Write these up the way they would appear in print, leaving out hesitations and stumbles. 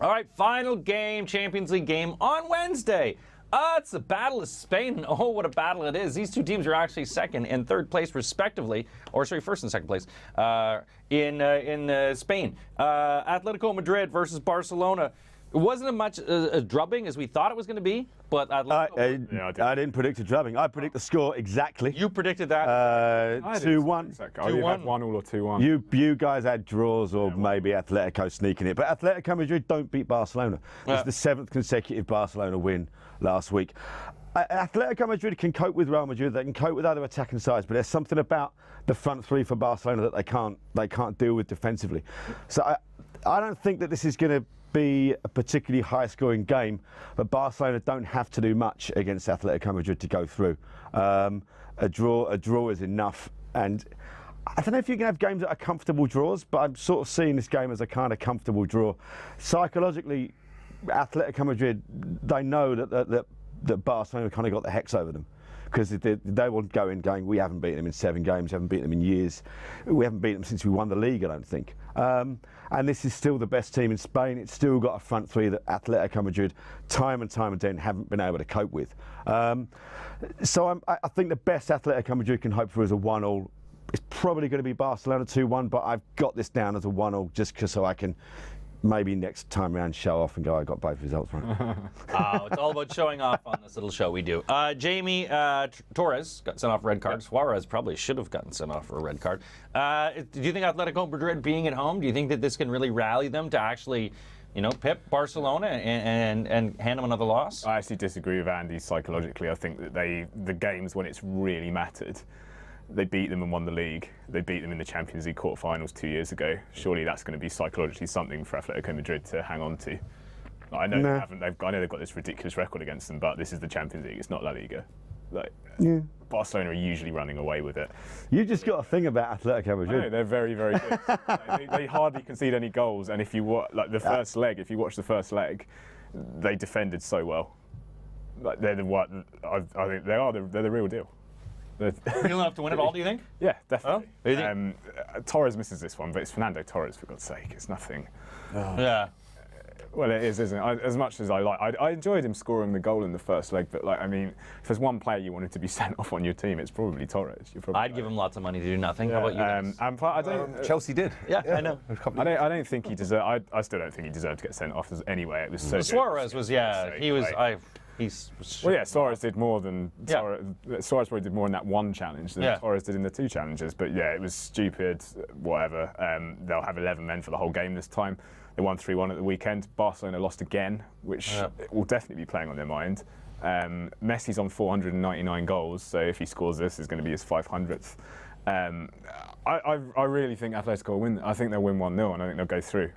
All right, final game, Champions League game on Wednesday. It's the Battle of Spain. Oh, what a battle it is. These two teams are actually second and third place, respectively. Or, sorry, first and second place in Spain. Atletico Madrid versus Barcelona. It wasn't as much a drubbing as we thought it was going to be, but I didn't predict a drubbing. I predict the score exactly. You predicted that? 2-1. I either had 1-1 or 2-1. You guys had draws or maybe Atletico sneaking it, but Atletico Madrid don't beat Barcelona. It's the 7th consecutive Barcelona win last week. Atletico Madrid can cope with Real Madrid. They can cope with other attacking sides, but there's something about the front three for Barcelona that they can't deal with defensively. So I don't think that this is going to be a particularly high-scoring game, but Barcelona don't have to do much against Atletico Madrid to go through. A draw is enough, and I don't know if you can have games that are comfortable draws, but I'm sort of seeing this game as a kind of comfortable draw. Psychologically, Atletico Madrid, they know that Barcelona kind of got the hex over them, because they will go in going, we haven't beaten them in 7 games, we haven't beaten them in years, we haven't beaten them since we won the league, I don't think. And this is still the best team in Spain. It's still got a front three that Atletico Madrid, time and time again, haven't been able to cope with. So I think the best Atletico Madrid can hope for is a 1-1. It's probably going to be Barcelona 2-1, but I've got this down as a 1-1 just so I can maybe next time around show off and go, I got both results right. It's all about showing off on this little show we do. Jamie, Torres got sent off a red card. Suarez probably should have gotten sent off for a red card. Do you think Atletico Madrid being at home, do you think that this can really rally them to actually, pip Barcelona and hand them another loss? I actually disagree with Andy psychologically. I think that the games when it's really mattered, they beat them and won the league. They beat them in the Champions League quarterfinals 2 years ago. Surely that's going to be psychologically something for Atletico Madrid to hang on to. I know they haven't. I know they've got this ridiculous record against them, but this is the Champions League. It's not La Liga. Barcelona are usually running away with it. You just got a thing about Atletico Madrid. No, they're very, very good. They hardly concede any goals, and if you watch the first leg, they defended so well. They're the one. I think they're the real deal. You don't have to win it all, do you think? Yeah, definitely. Oh, Torres misses this one, but it's Fernando Torres, for God's sake. It's nothing. Yeah. Well, it is, isn't it? As much as I enjoyed him scoring the goal in the first leg, but if there's one player you wanted to be sent off on your team, it's probably Torres. I'd give him lots of money to do nothing. How about you? Chelsea did. Yeah, I know. I don't think he deserved. I still don't think he deserved to get sent off. Anyway, it was so. Suarez was. He was. Suarez did more than Suarez probably did more in that one challenge than Torres did in the 2 challenges. But yeah, it was stupid. Whatever. They'll have 11 men for the whole game this time. They won 3-1 at the weekend. Barcelona lost again, which will definitely be playing on their mind. Messi's on 499 goals, so if he scores this, it's going to be his 500th. I really think Atletico will win. I think they'll win 1-0, and I think they'll go through.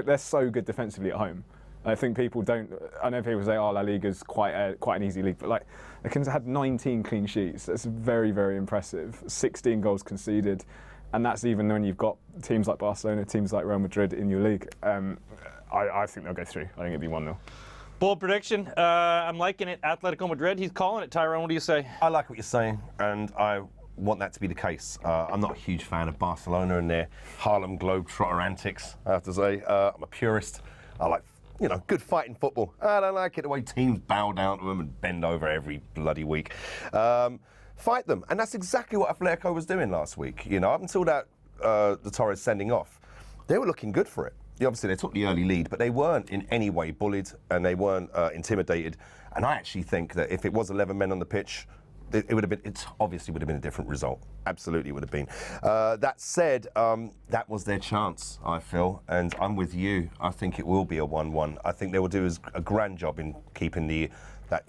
They're so good defensively at home. I think people don't. I know people say, "Oh, La Liga's quite an easy league," but they can have 19 clean sheets. That's very, very impressive. 16 goals conceded, and that's even when you've got teams like Barcelona, teams like Real Madrid in your league. I think they'll go through. I think it'll be 1-0. Bold prediction. I'm liking it. Atletico Madrid. He's calling it. Tyrone, what do you say? I like what you're saying, and I want that to be the case. I'm not a huge fan of Barcelona and their Harlem Globetrotter antics, I have to say. I'm a purist. I like good fighting football. I don't like it the way teams bow down to them and bend over every bloody week. Fight them. And that's exactly what Atletico was doing last week. Up until that, the Torres sending off, they were looking good for it. Obviously, they took the early lead, but they weren't in any way bullied and they weren't intimidated. And I actually think that if it was 11 men on the pitch, it obviously would have been a different result. Absolutely would have been. That said, that was their chance, I feel, and I'm with you. I think it will be a 1-1. I think they will do a grand job in keeping that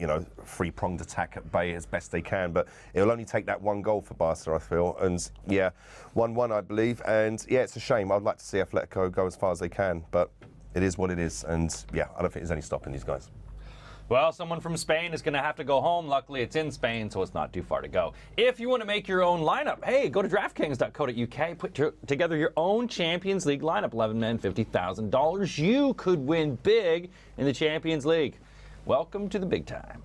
three-pronged attack at bay as best they can, but it'll only take that 1 goal for Barca, I feel, and 1-1, I believe, and it's a shame. I'd like to see Atletico go as far as they can, but it is what it is, and I don't think there's any stopping these guys. Well, someone from Spain is going to have to go home. Luckily, it's in Spain, so it's not too far to go. If you want to make your own lineup, hey, go to DraftKings.co.uk, put together your own Champions League lineup, 11 men, $50,000. You could win big in the Champions League. Welcome to the big time.